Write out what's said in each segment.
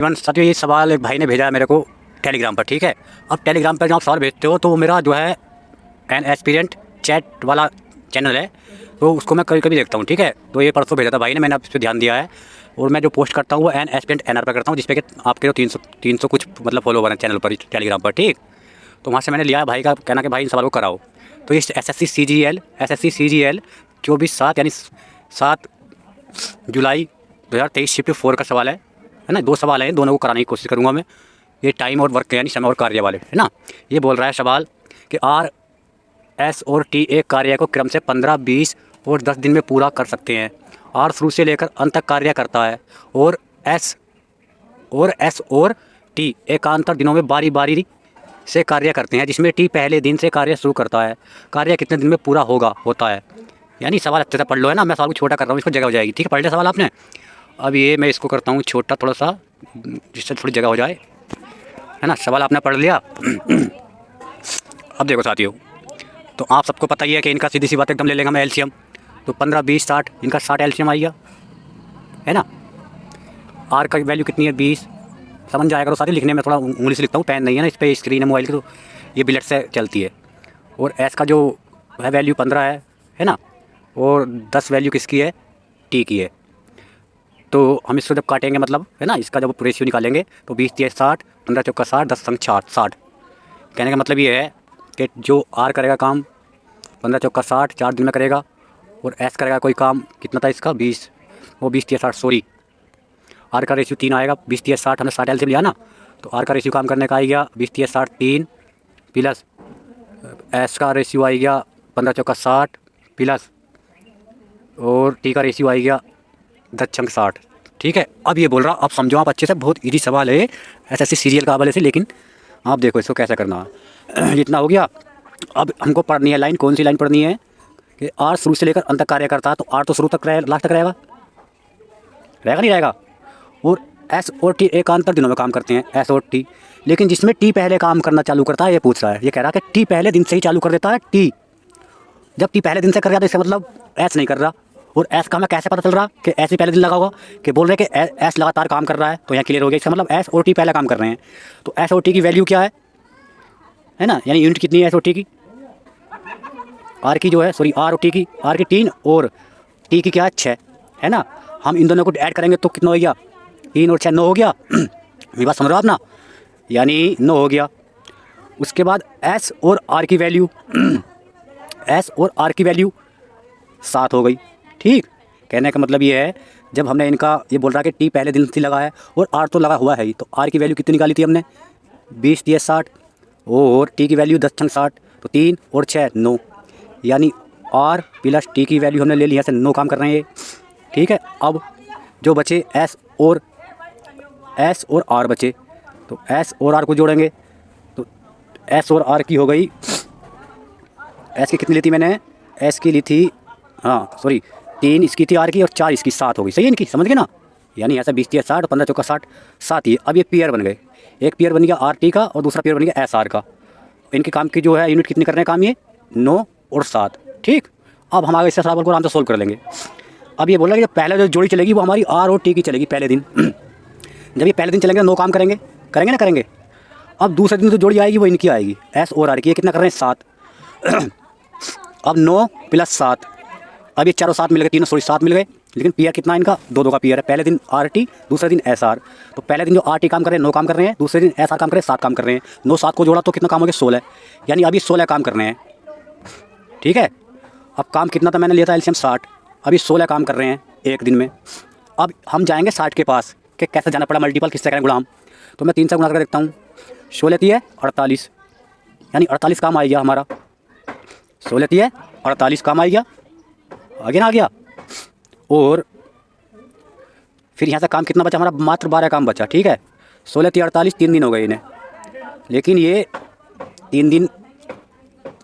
Even साथियों ये सवाल एक भाई ने भेजा है मेरे को टेलीग्राम पर, ठीक है। अब टेलीग्राम पर जब आप सवाल भेजते हो तो मेरा जो है एन एस्पिरेंट चैट वाला चैनल है, तो उसको मैं कभी कभी देखता हूँ, ठीक है। तो ये परसों भेजा था भाई ने, मैंने अब इस पर ध्यान दिया है और मैं जो पोस्ट करता हूँ वो एन एस्पिरेंट एनआर पर करता हूँ, जिसपे कि आपके जो 300 कुछ मतलब फॉलोवर हैं चैनल पर टेलीग्राम पर, ठीक। तो वहाँ से मैंने लिया भाई का कहना कि भाई इन सवालों को कराओ। तो इस एसएससी सीजीएल 24/7 यानी 7 जुलाई 2023 शिफ्ट 4 का सवाल है ना। 2 सवाल हैं, दोनों को कराने की कोशिश करूँगा मैं। ये टाइम और वर्क यानी समय और कार्य वाले है ना। ये बोल रहा है सवाल कि आर एस और टी एक कार्य को क्रम से 15, 20 और 10 दिन में पूरा कर सकते हैं। आर शुरू से लेकर अंत तक कार्य करता है और एस और टी एकांतर दिनों में बारी बारी से कार्य करते हैं, जिसमें टी पहले दिन से कार्य शुरू करता है। कार्य कितने दिन में पूरा होता है। यानी सवाल अच्छे से पढ़ लो है ना, मैं सवाल को छोटा कर रहा हूँ, इसको जगह हो जाएगी, ठीक है। पढ़ लिया सवाल आपने। अब ये मैं इसको करता हूँ छोटा थोड़ा सा, जिससे थोड़ी जगह हो जाए, है ना। सवाल आपने पढ़ लिया। अब देखो साथियों, तो आप सबको पता ही है कि इनका सीधी सी बात एकदम ले लेंगे मैं एलसीएम। तो 15, 20, 60, इनका 60 एलसीएम आएगा, है ना। आर का वैल्यू कितनी है 20, समझ जाएगा। करो साथियों, लिखने में थोड़ा उंगली से लिखता हूँ, पेन नहीं है ना, इस पर स्क्रीन है मोबाइल की, तो ये बिलेट से चलती है। और एस का जो है वैल्यू 15 है ना। और 10 वैल्यू किसकी है, टी की है। तो हम इसको जब काटेंगे मतलब है ना, इसका जब रेशियो निकालेंगे तो 20 × 60, 15 × 60, 10 × 60। कहने का मतलब ये है कि जो आर करेगा काम 15 × 60 4 दिन में करेगा, और एस करेगा कोई काम कितना था इसका 20, वो 20 × 60 सॉरी, आर का रेशियो 3 आएगा। 20 × 60 हमने 60 एल से लिया ना, तो आर का रेशियो काम करने का आएगा 20 × 60 3 प्लस एस का रेशियो आएगा 15 × 60 प्लस, और टी का रेशियो आएगा 10 × 60, ठीक है। अब ये बोल रहा, अब समझो आप अच्छे से, बहुत इजी सवाल है एसएससी सीरियल का हवाले से, लेकिन आप देखो इसको कैसे करना है। जितना हो गया। अब हमको पढ़नी है लाइन, कौन सी लाइन पढ़नी है कि आर शुरू से लेकर अंत तक कार्य करता है, तो आर तो शुरू तक लास्ट तक रहेगा नहीं रहेगा। और एस और टी एकांतर दिनों में काम करते हैं, एस और टी, लेकिन जिसमें टी पहले काम करना चालू करता है, ये पूछ रहा है, ये कह रहा है कि टी पहले दिन से ही चालू कर देता है। टी जब टी पहले दिन से कर रहा है तो इसका मतलब एस नहीं कर रहा। और एस का हमें कैसे पता चल रहा कि एस ही पहले दिन लगा होगा, कि बोल रहे हैं कि एस लगातार काम कर रहा है, तो यहाँ क्लियर हो गया। इसका मतलब एस और टी पहले काम कर रहे हैं। तो एस और टी की वैल्यू क्या है ना, यानी यूनिट कितनी है एस और टी की, आर की जो है सॉरी आर और टी की, आर की 3 और टी की क्या है 6, है ना। हम इन दोनों को ऐड करेंगे तो कितना हो गया 3 और 6 9 हो गया। मेरी बात समझ रहे हो आप ना, यानी 9 हो गया। उसके बाद एस और आर की वैल्यू एस और आर की वैल्यू 7 हो गई, ठीक। कहने का मतलब ये है, जब हमने इनका ये बोल रहा है कि टी पहले दिन से लगा है और आर तो लगा हुआ है ही, तो आर की वैल्यू कितनी निकाली थी हमने 20 × 60, और टी की वैल्यू 10 × 60, तो 3 और 6 9, यानी आर प्लस टी की वैल्यू हमने ले ली, यहाँ से 9 काम कर रहे हैं, ठीक है। अब जो बचे एस और आर बचे, तो एस और आर को जोड़ेंगे, तो एस और आर की हो गई, एस की कितनी ली थी मैंने, एस की ली थी हाँ सॉरी 3 इसकी थी आर की, और 4 इसकी 7 हो गई, सही है इनकी, समझ गए ना। यानी ऐसा 20 × 60, 15 × 60 7 ही। अब ये पेयर बन गए, एक पेयर बन गया आर टी का और दूसरा पेयर बन गया एस आर का। इनके काम की जो है यूनिट कितनी कर रहे हैं काम, ये 9 और 7, ठीक। अब हम आगे इस सवाल को आराम से सोल्व कर लेंगे। अब ये बोल रहा है कि पहले जो जोड़ी चलेगी वो हमारी आर और टी की चलेगी पहले दिन। जब ये पहले दिन चलेंगे 9 काम करेंगे ना करेंगे। अब दूसरे दिन जो जोड़ी आएगी वो इनकी आएगी एस और आर की, ये कितना कर रहे हैं 7। अब 9 + 7, अब ये चारों 7 मिल गए, तीनों सॉरी 7 मिल गए, लेकिन पेयर कितना इनका 2 का पेयर है। पहले दिन आर टी, दूसरे दिन एस आर। तो पहले दिन जो आर टी काम कर रहे हैं 9 काम कर रहे हैं, दूसरे दिन एस आर काम कर रहे हैं 7 काम कर रहे हैं। 9 7 को जोड़ा तो कितना काम हो गया 16, यानी अभी 16 काम कर रहे हैं, ठीक है। अब काम कितना था मैंने लिया था एलसीएम 60, अभी 16 काम कर रहे हैं एक दिन में। अब हम जाएंगे 60 के पास कि कैसे जाना पड़ा, मल्टीपल किससे करें गुलाम। तो मैं 3 से गुणा कर देखता हूँ, 16 × 3 है 48, यानी 48 काम आ गया हमारा। 16 × 3 है 48 काम आ गया, आगे ना आ गया। और फिर यहाँ से काम कितना बचा हमारा, मात्र 12 काम बचा, ठीक है। 16 × 48 3 दिन हो गए इन्हें, लेकिन ये 3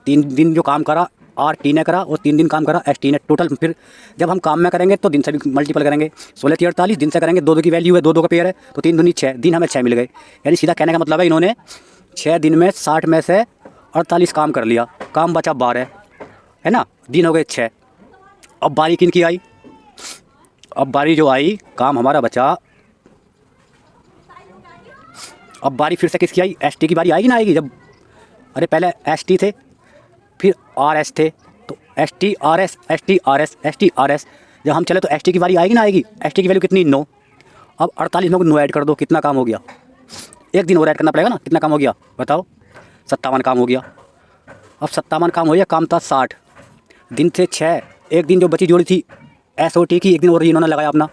दिन जो काम करा आर टी ने करा और 3 दिन काम करा एस टी ने टोटल। फिर जब हम काम में करेंगे तो दिन से भी मल्टीपल करेंगे, 16 × 48 दिन से करेंगे, 2 की वैल्यू है, 2 का पेयर है, तो 3 दूनी 6 दिन, हमें 6 मिल गए। यानी सीधा कहने का मतलब है इन्होंने 6 दिन में 60 में से 48 काम कर लिया, काम बचा 12, है ना, दिन हो गए 6। अब बारी किन की आई, अब बारी जो आई काम हमारा बचा अब बारी फिर से किसकी आई, एस टी की बारी आएगी ना आएगी। जब अरे पहले एस टी थे, फिर आर एस थे, तो S T R S, S T R S, S T R S, जब हम चले तो एस टी की बारी आएगी ना आएगी। एस टी की वैल्यू कितनी, 9। अब 48 में 9 ऐड कर दो, कितना काम हो गया, एक दिन और ऐड करना पड़ेगा ना, कितना काम हो गया बताओ, 57 काम हो गया। अब 57 काम हो गया, काम था 60 दिन थे 6, एक दिन जो बची जोड़ी थी एस ओ टी की, एक दिन और इन्होंने लगाया अपना,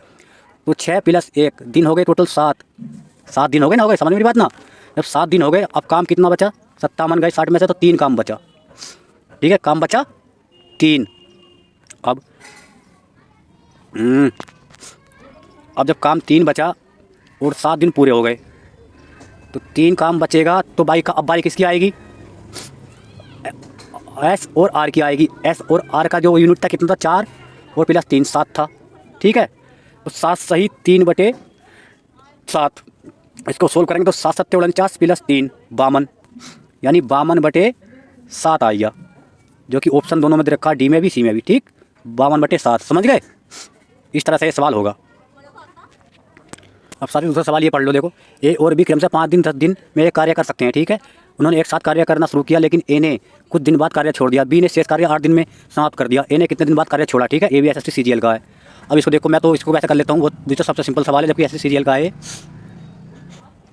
तो 6 प्लस 1 दिन हो गए टोटल 7 दिन हो गए ना, हो गए, समझ मेरी बात ना। जब 7 दिन हो गए, अब काम कितना बचा, 57 गए 60 में से, तो 3 काम बचा, ठीक है, काम बचा 3। अब जब काम 3 बचा और 7 दिन पूरे हो गए, तो 3 काम बचेगा, तो अब बारी किसकी आएगी, एस और आर की आएगी। एस और आर का जो यूनिट था कितना था, 4 और प्लस 3 7 था, ठीक है। तो 7 सही 3/7, इसको सोल्व करेंगे तो 7 7 49 प्लस 3 52, यानी 52/7 आएगा, जो कि ऑप्शन दोनों में दे रखा, डी में भी सी में भी, ठीक, 52/7, समझ गए। इस तरह से ये सवाल होगा। अब साथ ही दूसरा सवाल ये पढ़ लो, देखो, ए और बी क्रम से 5 दिन 10 दिन में एक कार्य कर सकते हैं, ठीक है। उन्होंने एक साथ कार्य करना शुरू किया, लेकिन ए ने कुछ दिन बाद कार्य छोड़ दिया, बी ने शेष कार्य 8 दिन में समाप्त कर दिया। ए ने कितने दिन बाद कार्य छोड़ा, ठीक है, A B S S T C G L का है। अब इसको देखो, मैं तो इसको वैसे कर लेता हूँ, वो तो सबसे सिंपल सवाल है, जबकि S S C G L का है।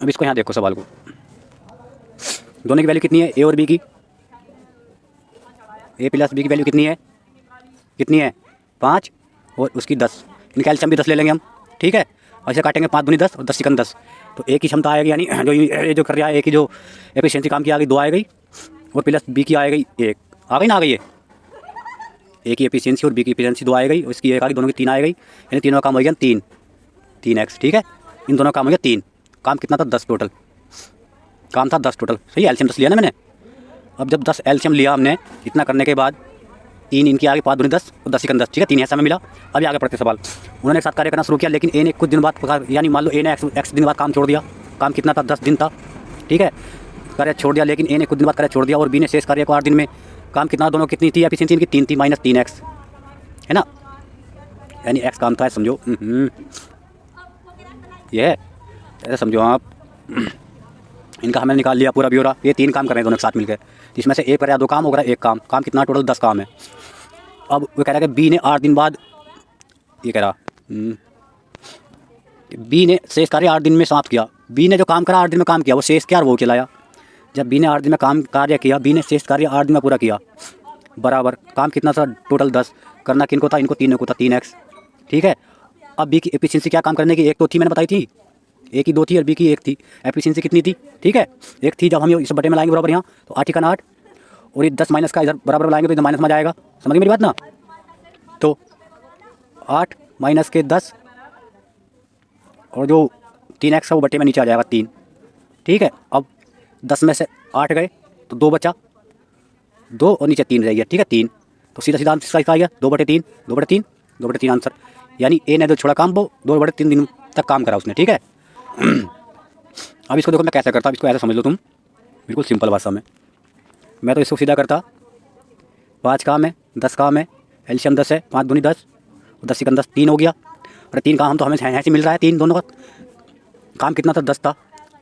अब इसको यहाँ देखो सवाल को, दोनों की वैल्यू कितनी है, ए और बी की, ए प्लस बी की वैल्यू कितनी है 5 और उसकी 10, इनका एलसीएम भी 10 ले लेंगे हम, ठीक है। और इसे काटेंगे 5 दूनी 10 और 10 सिकन 10, तो ए की क्षमता आएगी, यानी जो कर रहा है, ए की जो एफिशिएंसी काम की आ गई 2 आ गई, और प्लस बी की आ गई 1 आ गई ना, आ गई है, ए की एफिशिएंसी और बी की एफिशिएंसी 2 आ गई, उसकी 1 आ गई, दोनों की 3 आ गई, यानी तीनों का काम हो गया 3x, ठीक है। इन दोनों का काम हो गया 3, काम कितना था 10 टोटल, काम था 10 टोटल, सही, एलसीएम 10 लिया ना मैंने। अब जब 10 एलसीएम लिया हमने, इतना करने के बाद 3 इनकी आगे 5 दूनी 10 और 10 सिकन 10, ठीक है, 3 हिस्सा में मिला। अभी आगे पढ़ते सवाल, उन्होंने एक साथ कार्य करना शुरू किया, लेकिन ए ने कुछ दिन बाद, यानी मान लो ए ने एक्स दिन बाद काम छोड़ दिया, काम कितना था 10 दिन था, ठीक है, कार्य छोड़ दिया, लेकिन ए ने कुछ दिन बाद कार्य छोड़ दिया, और बी ने शेष कार्य को 8 दिन में, काम कितना, दोनों कितनी थी एफिशिएंसी इनकी 3 थी माइनस 3x, है ना, यानी एक्स काम था, समझो, ये है, ऐसा समझो आप। इनका हमने निकाल लिया पूरा ब्यौरा, ये 3 काम कर रहे हैं दोनों के साथ मिलकर, जिसमें से एक कर रहा है 2 काम, हो रहा है 1 काम, काम कितना टोटल 10 काम है। अब वो कह रहा है कि बी ने 8 दिन बाद, ये कह रहा बी ने शेष कार्य 8 दिन में समाप्त किया, बी ने जो काम करा 8 दिन में काम किया, वो शेष क्या वो चलाया, जब बी ने 8 दिन में काम कार्य किया, बी ने शेष कार्य 8 दिन में पूरा किया, बराबर काम कितना था टोटल 10, करना किनको था, इनको तीनों को था 3x, ठीक है। अब बी की एफिशिएंसी क्या काम करने की, 1 तो थी मैंने बताई थी, ए की 2 थी और बी की 1 थी, एफिशिएंसी कितनी थी, ठीक है, 1 थी। जब हम इस बटे में लाएंगे बराबर यहाँ, तो 8 का 8, और ये 10 माइनस का इधर बराबर लाएंगे तो इधर माइनस में जाएगा, समझ मेरी बात ना। तो 8 माइनस के 10, और जो 3x है वो बटे में नीचे आ जाएगा 3, ठीक है। अब 10 में से 8 गए तो 2 बचा, 2 और नीचे 3 रह गया, ठीक है, 3, तो सीधा सीधा आंसर आ गया 2/3, 2/3, 2/3 आंसर, यानी ए ने जो छोड़ा काम वो 2/3 दिन तक काम करा उसने, ठीक है। अब इसको देखो मैं कैसे करता, इसको ऐसा समझ लो तुम, बिल्कुल सिंपल भाषा में। मैं तो इसको सीधा करता, 5 काम है, 10 काम है, एलसीएम 10 है, 5 दूनी 10 और 10 सिकन 10, 3 हो गया, और 3 काम तो हमें ऐसे मिल रहा है, 3 दोनों का काम कितना था 10 था।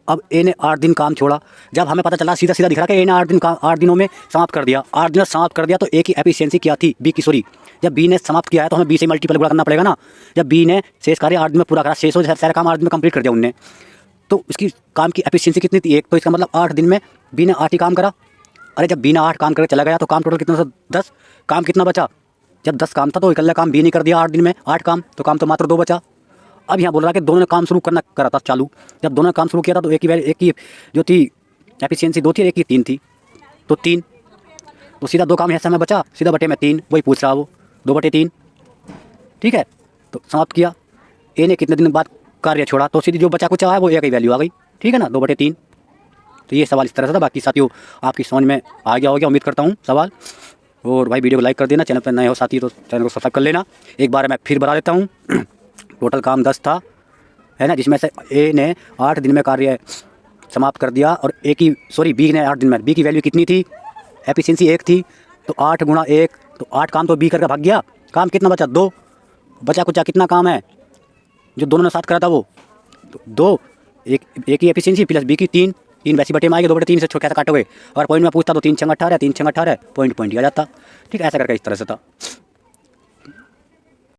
अब ए ने 8 दिन काम छोड़ा, जब हमें पता चला सीधा सीधा दिख रहा कि ए ने 8 दिनों में समाप्त कर दिया, 8 दिनों समाप्त कर दिया, तो ए की एफिशिएंसी क्या थी, बी की, सॉरी, जब बी ने समाप्त किया है तो हमें बी से मल्टीपल गुणा करना पड़ेगा ना। जब बी ने शेष कार्य 8 दिन में पूरा करा, शेष सारा काम 8 दिन में कंप्लीट कर दिया उनने, तो उसकी काम की एफिशिएंसी कितनी थी 1, तो इसका मतलब 8 दिन में बी ने 8 ही काम करा। अरे जब बी ने 8 काम करके चला गया तो काम टोटल कितना था 10, काम कितना बचा, जब 10 काम था तो इकल्ला काम बी ने कर दिया 8 दिन में 8 काम, तो काम तो मात्र 2 बचा। अब यहाँ बोल रहा है कि दोनों ने काम शुरू करा था चालू, जब दोनों ने काम शुरू किया था तो एक की जो थी एफिशिएंसी 2 थी, एक की 3 थी, तो 3, तो सीधा 2 काम हिस्सा में बचा, सीधा बटे में 3, वही पूछ रहा वो 2/3, ठीक है। तो समाप्त किया, ए ने कितने दिन बाद कार्य छोड़ा, तो सीधी जो बचा कुछ आया वो ए की वैल्यू आ गई, ठीक है ना, 2/3। तो ये सवाल इस तरह से था। बाकी साथियों आपकी समझ में आ गया होगा उम्मीद करता हूँ सवाल, और भाई वीडियो को लाइक कर देना, चैनल पर नए हो साथी तो चैनल को सब्सक्राइब कर लेना। एक बार मैं फिर बता देता हूँ, टोटल काम 10 था, है ना, जिसमें से ए ने 8 दिन में कार्य समाप्त कर दिया, और बी ने 8 दिन में, बी की वैल्यू कितनी थी, एफिशिएंसी 1 थी, तो 8 गुणा 1, तो 8 काम तो बी करके भाग गया, काम कितना बचा 2, बचा कुचा कितना काम है जो दोनों ने साथ करा था वो, तो 2, एक ही एफिशिएंसी प्लस बी की 3 वैसी बटे में आएगी, 2 बटे 3 से कैसे काटोगे। और पॉइंट में पूछता तो 3 छंग 18, 3 छंग 18 पॉइंट ही आ जाता। ठीक है, ऐसा करके इस तरह से था।